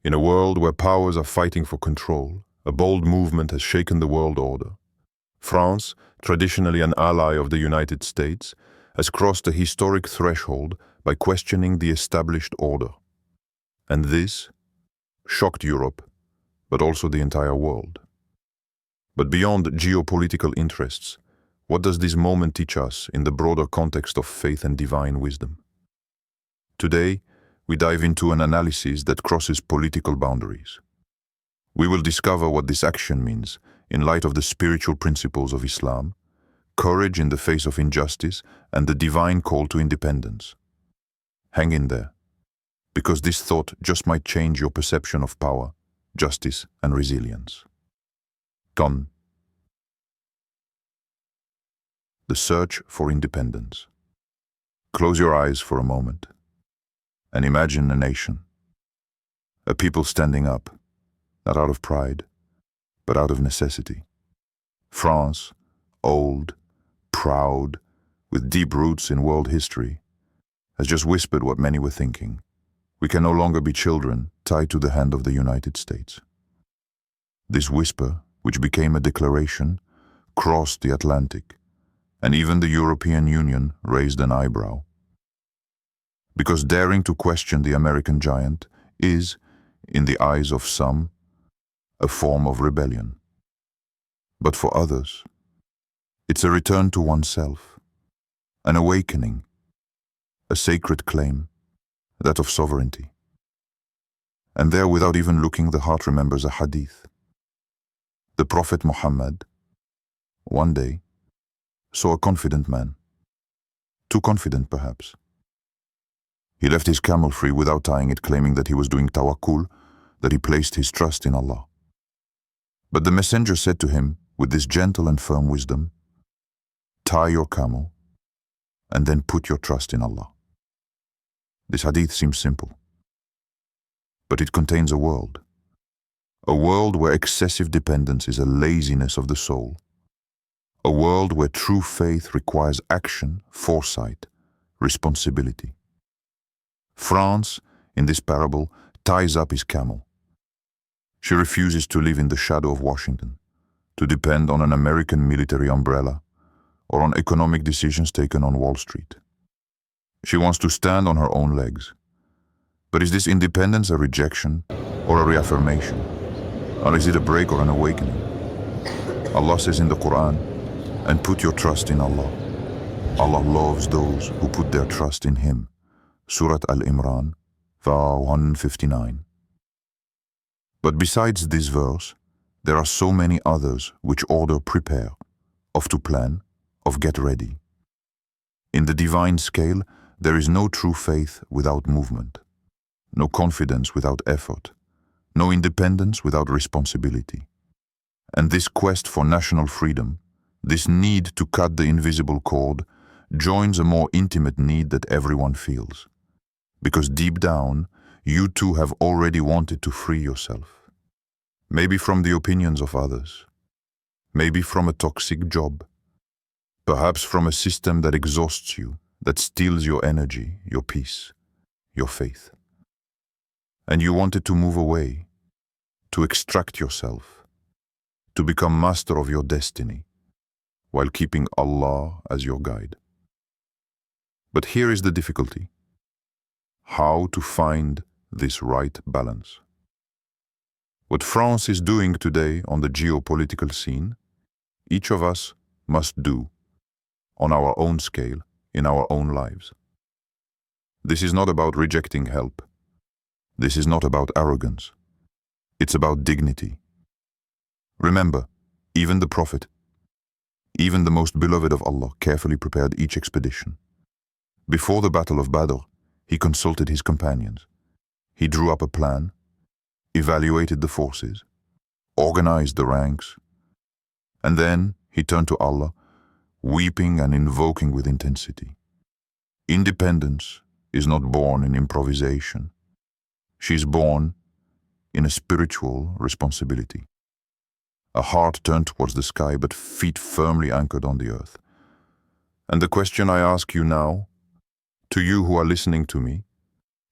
In a world where powers are fighting for control, a bold movement has shaken the world order. France, traditionally an ally of the United States, has crossed a historic threshold by questioning the established order. And this shocked Europe, but also the entire world. But beyond geopolitical interests, what does this moment teach us in the broader context of faith and divine wisdom? Today, we dive into an analysis that crosses political boundaries. We will discover what this action means in light of the spiritual principles of Islam, courage in the face of injustice, and the divine call to independence. Hang in there, because this thought just might change your perception of power, justice, and resilience. Gone. The search for independence. Close your eyes for a moment and imagine a nation, a people standing up, not out of pride, but out of necessity. France, old, proud, with deep roots in world history, has just whispered what many were thinking. We can no longer be children tied to the hand of the United States. This whisper, which became a declaration, crossed the Atlantic, and even the European Union raised an eyebrow. Because daring to question the American giant is, in the eyes of some, a form of rebellion. But for others, it's a return to oneself, an awakening, a sacred claim, that of sovereignty. And there, without even looking, the heart remembers a hadith. The Prophet Muhammad, one day, saw a confident man. Too confident, perhaps. He left his camel free without tying it, claiming that he was doing tawakkul, that he placed his trust in Allah. But the messenger said to him, with this gentle and firm wisdom, tie your camel, and then put your trust in Allah. This hadith seems simple, but it contains a world where excessive dependence is a laziness of the soul, a world where true faith requires action, foresight, responsibility. France, in this parable, ties up his camel. She refuses to live in the shadow of Washington, to depend on an American military umbrella, or on economic decisions taken on Wall Street. She wants to stand on her own legs. But is this independence a rejection or a reaffirmation? Or is it a break or an awakening? Allah says in the Quran, and put your trust in Allah. Allah loves those who put their trust in Him. Surat Al-Imran, verse 159. But besides this verse, there are so many others which order prepare, of to plan, of get ready. In the divine scale, there is no true faith without movement, no confidence without effort, no independence without responsibility. And this quest for national freedom, this need to cut the invisible cord, joins a more intimate need that everyone feels. Because deep down, you too have already wanted to free yourself. Maybe from the opinions of others, maybe from a toxic job, perhaps from a system that exhausts you, that steals your energy, your peace, your faith. And you wanted to move away, to extract yourself, to become master of your destiny, while keeping Allah as your guide. But here is the difficulty: how to find this right balance. What France is doing today on the geopolitical scene, each of us must do on our own scale, in our own lives. This is not about rejecting help. This is not about arrogance. It's about dignity. Remember, even the Prophet, even the most beloved of Allah, carefully prepared each expedition. Before the Battle of Badr, he consulted his companions. He drew up a plan, evaluated the forces, organized the ranks, and then he turned to Allah, weeping and invoking with intensity. Independence is not born in improvisation. She is born in a spiritual responsibility. A heart turned towards the sky, but feet firmly anchored on the earth. And the question I ask you now, to you who are listening to me,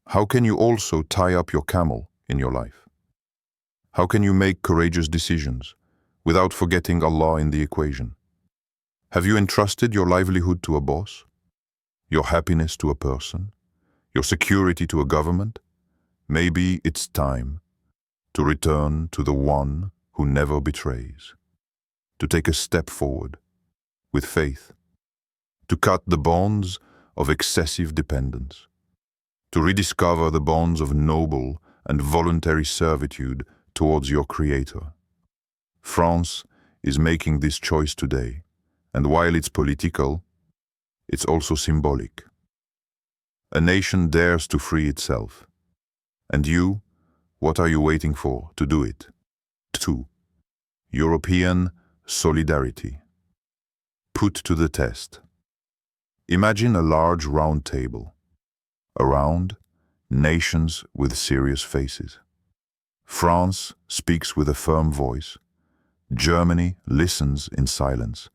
how can you also tie up your camel in your life? How can you make courageous decisions without forgetting Allah in the equation? Have you entrusted your livelihood to a boss, your happiness to a person, your security to a government? Maybe it's time to return to the one who never betrays, to take a step forward with faith, to cut the bonds of excessive dependence, to rediscover the bonds of noble and voluntary servitude towards your Creator. France is making this choice today, and while it's political, it's also symbolic. A nation dares to free itself. And you, what are you waiting for to do it? 2. European solidarity. Put to the test. Imagine a large round table. Around, nations with serious faces. France speaks with a firm voice. Germany listens in silence.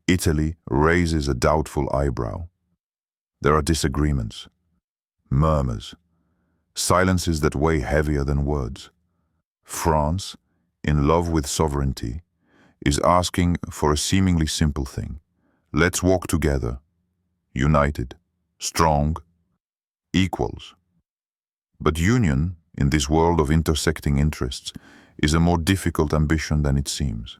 Italy raises a doubtful eyebrow. There are disagreements, murmurs, silences that weigh heavier than words. France, in love with sovereignty, is asking for a seemingly simple thing. Let's walk together, united, strong, equals. But union, in this world of intersecting interests, is a more difficult ambition than it seems.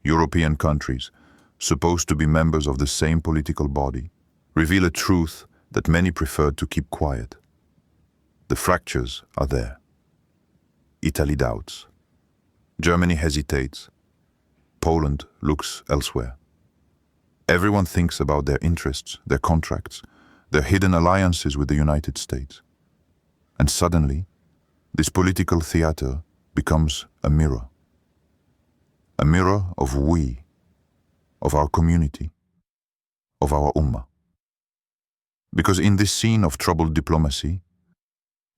European countries, supposed to be members of the same political body, reveal a truth that many preferred to keep quiet. The fractures are there. Italy doubts. Germany hesitates. Poland looks elsewhere. Everyone thinks about their interests, their contracts, their hidden alliances with the United States. And suddenly, this political theater becomes a mirror. A mirror of we, of our community, of our ummah. Because in this scene of troubled diplomacy,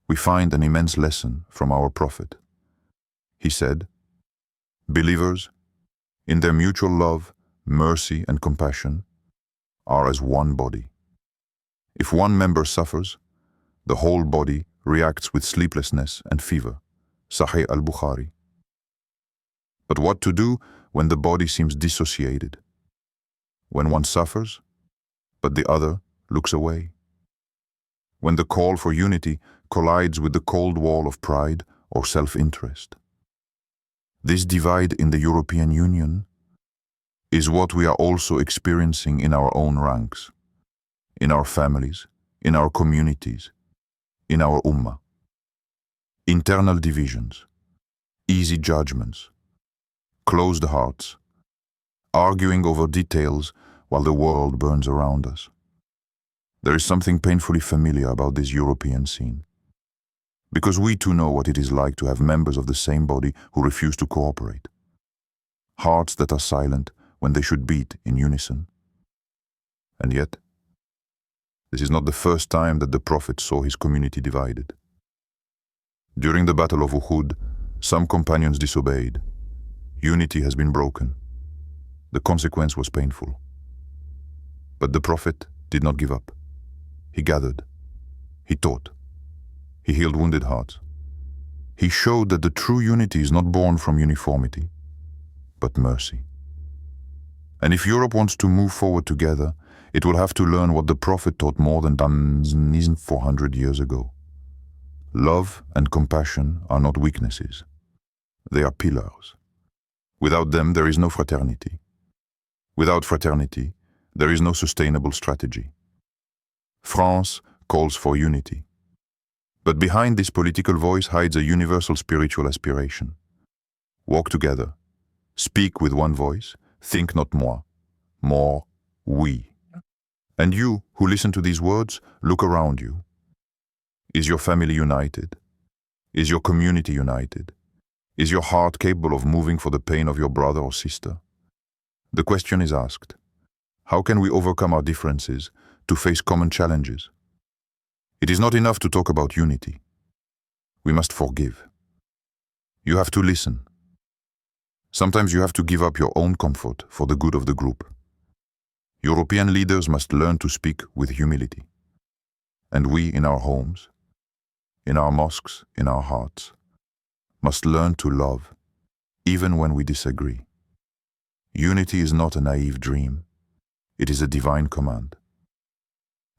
we find an immense lesson from our Prophet. He said, "Believers, in their mutual love, mercy and compassion, are as one body. If one member suffers, the whole body reacts with sleeplessness and fever." Sahih al-Bukhari. But what to do when the body seems dissociated? When one suffers, but the other looks away? When the call for unity collides with the cold wall of pride or self-interest? This divide in the European Union is what we are also experiencing in our own ranks, in our families, in our communities, in our ummah. Internal divisions, easy judgments, closed hearts, arguing over details while the world burns around us. There is something painfully familiar about this European scene, because we too know what it is like to have members of the same body who refuse to cooperate. Hearts that are silent when they should beat in unison. And yet, this is not the first time that the Prophet saw his community divided. During the Battle of Uhud, some companions disobeyed. Unity has been broken. The consequence was painful. But the Prophet did not give up. He gathered. He taught. He healed wounded hearts. He showed that the true unity is not born from uniformity, but mercy. And if Europe wants to move forward together, it will have to learn what the Prophet taught more than 400 years ago. Love and compassion are not weaknesses. They are pillars. Without them, there is no fraternity. Without fraternity, there is no sustainable strategy. France calls for unity. But behind this political voice hides a universal spiritual aspiration. Walk together. Speak with one voice. Think not moi. More we. And you, who listen to these words, look around you. Is your family united? Is your community united? Is your heart capable of moving for the pain of your brother or sister? The question is asked, how can we overcome our differences to face common challenges? It is not enough to talk about unity. We must forgive. You have to listen. Sometimes you have to give up your own comfort for the good of the group. European leaders must learn to speak with humility. And we in our homes, in our mosques, in our hearts, must learn to love, even when we disagree. Unity is not a naive dream, it is a divine command.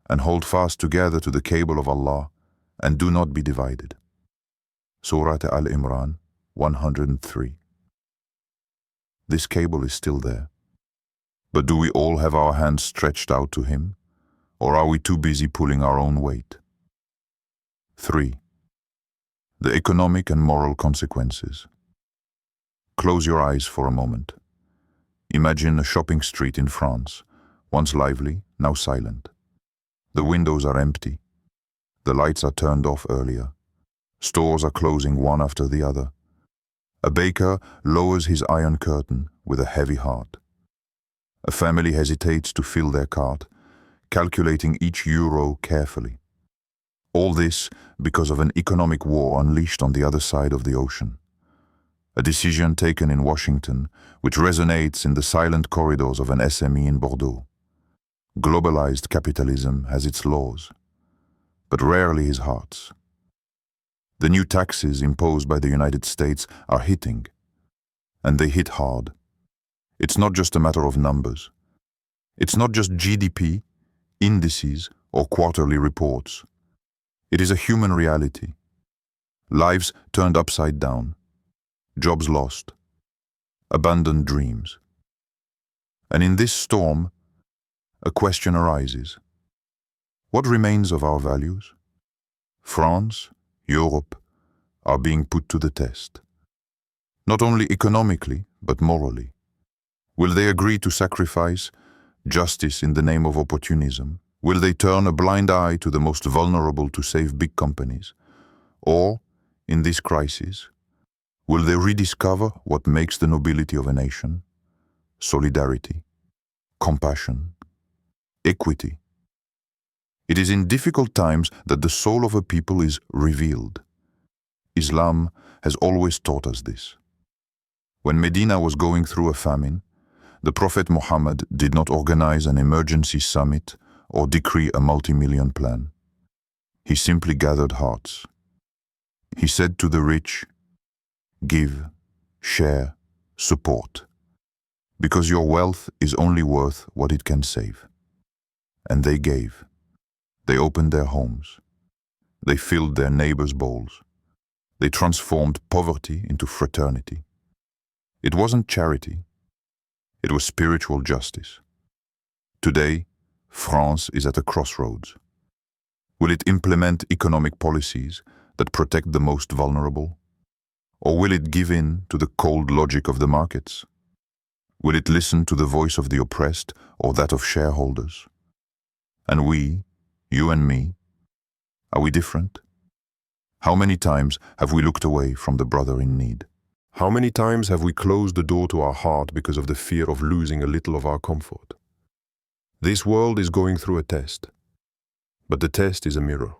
And hold fast together to the cable of Allah, and do not be divided. Surah Al-Imran 103. This cable is still there. But do we all have our hands stretched out to Him, or are we too busy pulling our own weight? 3. The economic and moral consequences. Close your eyes for a moment. Imagine a shopping street in France, once lively, now silent. The windows are empty. The lights are turned off earlier. Stores are closing one after the other. A baker lowers his iron curtain with a heavy heart. A family hesitates to fill their cart, calculating each euro carefully. All this because of an economic war unleashed on the other side of the ocean. A decision taken in Washington which resonates in the silent corridors of an SME in Bordeaux. Globalized capitalism has its laws, but rarely his hearts. The new taxes imposed by the United States are hitting, and they hit hard. It's not just a matter of numbers. It's not just GDP, indices, or quarterly reports. It is a human reality. Lives turned upside down, jobs lost, abandoned dreams. And in this storm, a question arises. What remains of our values? France, Europe, are being put to the test. Not only economically, but morally. Will they agree to sacrifice justice in the name of opportunism? Will they turn a blind eye to the most vulnerable to save big companies? Or, in this crisis, will they rediscover what makes the nobility of a nation? Solidarity, compassion, equity. It is in difficult times that the soul of a people is revealed. Islam has always taught us this. When Medina was going through a famine, the Prophet Muhammad did not organize an emergency summit or decree a multi-million plan. He simply gathered hearts. He said to the rich, "Give, share, support, because your wealth is only worth what it can save." And they gave. They opened their homes. They filled their neighbors' bowls. They transformed poverty into fraternity. It wasn't charity. It was spiritual justice. Today, France is at a crossroads. Will it implement economic policies that protect the most vulnerable? Or will it give in to the cold logic of the markets? Will it listen to the voice of the oppressed or that of shareholders? And we, you and me, are we different? How many times have we looked away from the brother in need? How many times have we closed the door to our heart because of the fear of losing a little of our comfort? This world is going through a test, but the test is a mirror.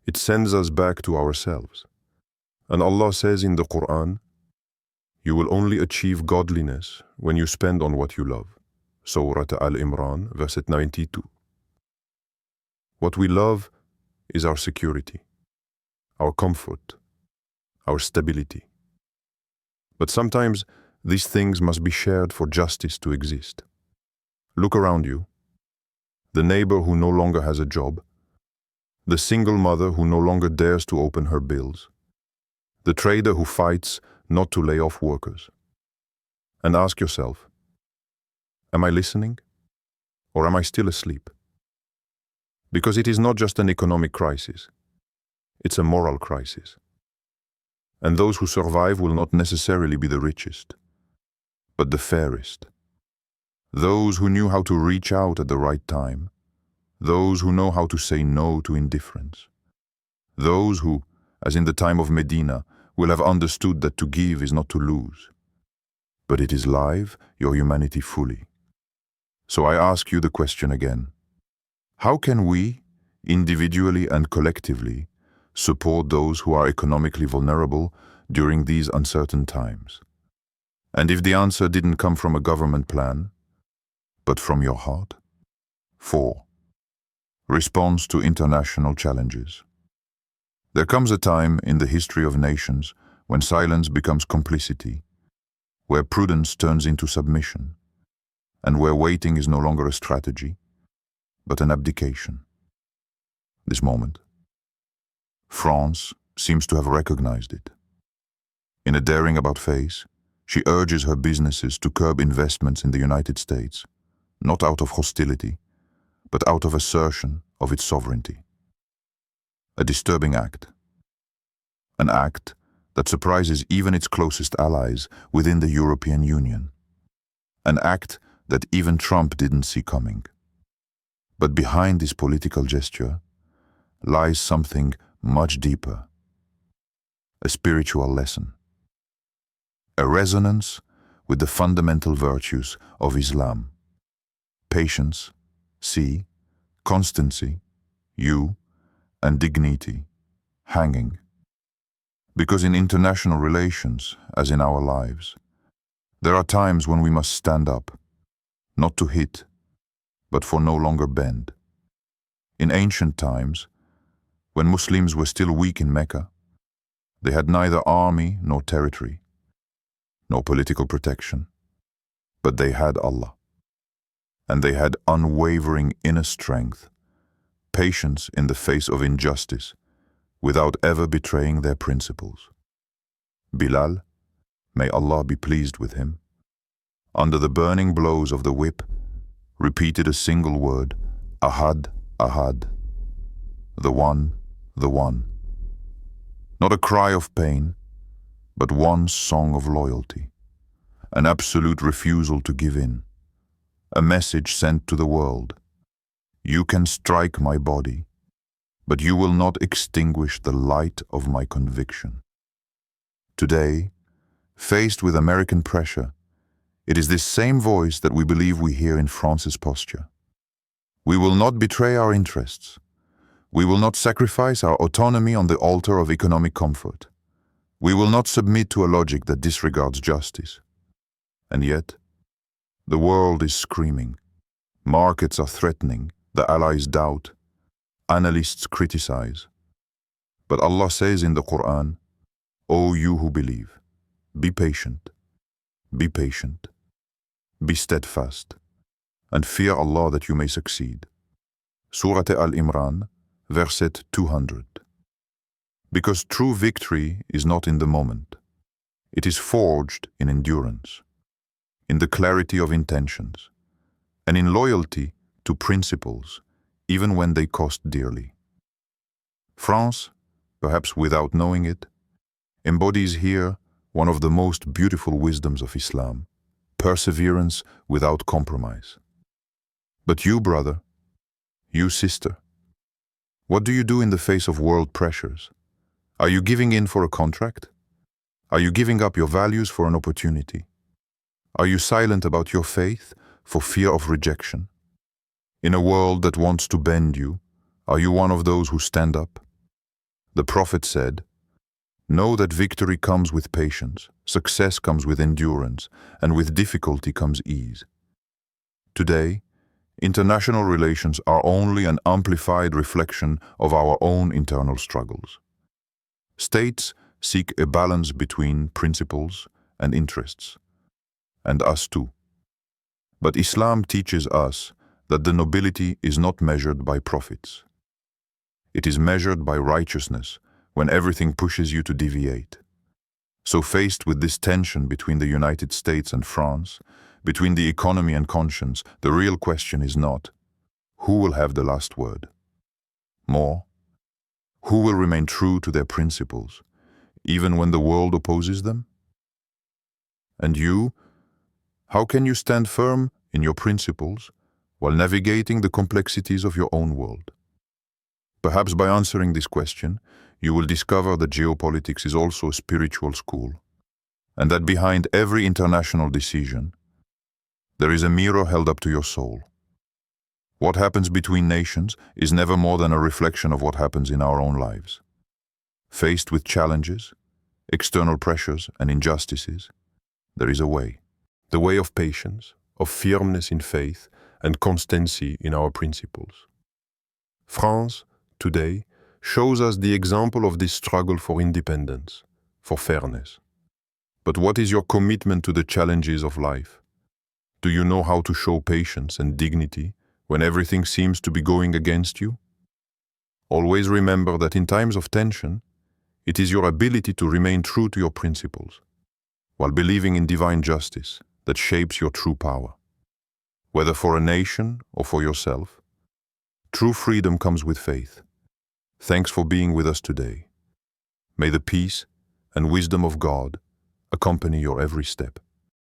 It sends us back to ourselves. And Allah says in the Quran, "You will only achieve godliness when you spend on what you love." Surah Al-Imran, verse 92. What we love is our security, our comfort, our stability. But sometimes these things must be shared for justice to exist. Look around you. The neighbor who no longer has a job, the single mother who no longer dares to open her bills, the trader who fights not to lay off workers. And ask yourself, am I listening or am I still asleep? Because it is not just an economic crisis, it's a moral crisis. And those who survive will not necessarily be the richest, but the fairest. Those who knew how to reach out at the right time. Those who know how to say no to indifference. Those who, as in the time of Medina, will have understood that to give is not to lose, but it is live your humanity fully. So I ask you the question again. How can we, individually and collectively, support those who are economically vulnerable during these uncertain times? And if the answer didn't come from a government plan, but from your heart? 4. Response to international challenges. There comes a time in the history of nations when silence becomes complicity, where prudence turns into submission, and where waiting is no longer a strategy, but an abdication. This moment, France seems to have recognized it. In a daring about-face, she urges her businesses to curb investments in the United States, not out of hostility, but out of assertion of its sovereignty. A disturbing act. An act that surprises even its closest allies within the European Union. An act that even Trump didn't see coming. But behind this political gesture lies something much deeper. A spiritual lesson. A resonance with the fundamental virtues of Islam. Patience, C, constancy, U, and dignity, hanging. Because in international relations, as in our lives, there are times when we must stand up, not to hit, but for no longer bend. In ancient times, when Muslims were still weak in Mecca, they had neither army nor territory, no political protection, but they had Allah. And they had unwavering inner strength, patience in the face of injustice, without ever betraying their principles. Bilal, may Allah be pleased with him, under the burning blows of the whip, repeated a single word, Ahad, Ahad, the one, the one. Not a cry of pain, but one song of loyalty, an absolute refusal to give in, a message sent to the world. You can strike my body, but you will not extinguish the light of my conviction. Today, faced with American pressure, it is this same voice that we believe we hear in France's posture. We will not betray our interests. We will not sacrifice our autonomy on the altar of economic comfort. We will not submit to a logic that disregards justice. And yet, the world is screaming. Markets are threatening. The allies doubt. Analysts criticize. But Allah says in the Quran, O you who believe, be patient, be patient, be steadfast, and fear Allah that you may succeed. Surah Al-Imran, verset 200. Because true victory is not in the moment. It is forged in endurance, in the clarity of intentions, and in loyalty to principles, even when they cost dearly. France, perhaps without knowing it, embodies here one of the most beautiful wisdoms of Islam, perseverance without compromise. But you, brother, you, sister, what do you do in the face of world pressures? Are you giving in for a contract? Are you giving up your values for an opportunity? Are you silent about your faith for fear of rejection? In a world that wants to bend you, are you one of those who stand up? The Prophet said, know that victory comes with patience, success comes with endurance, and with difficulty comes ease. Today, international relations are only an amplified reflection of our own internal struggles. States seek a balance between principles and interests, and us too. But Islam teaches us that the nobility is not measured by profits. It is measured by righteousness when everything pushes you to deviate. So faced with this tension between the United States and France, between the economy and conscience, the real question is not, who will have the last word? More, who will remain true to their principles, even when the world opposes them? And you, how can you stand firm in your principles while navigating the complexities of your own world? Perhaps by answering this question, you will discover that geopolitics is also a spiritual school, and that behind every international decision, there is a mirror held up to your soul. What happens between nations is never more than a reflection of what happens in our own lives. Faced with challenges, external pressures, and injustices, there is a way. The way of patience, of firmness in faith, and constancy in our principles. France, today, shows us the example of this struggle for independence, for fairness. But what is your commitment to the challenges of life? Do you know how to show patience and dignity when everything seems to be going against you? Always remember that in times of tension, it is your ability to remain true to your principles, while believing in divine justice, that shapes your true power. Whether for a nation or for yourself, true freedom comes with faith. Thanks for being with us today. May the peace and wisdom of God accompany your every step.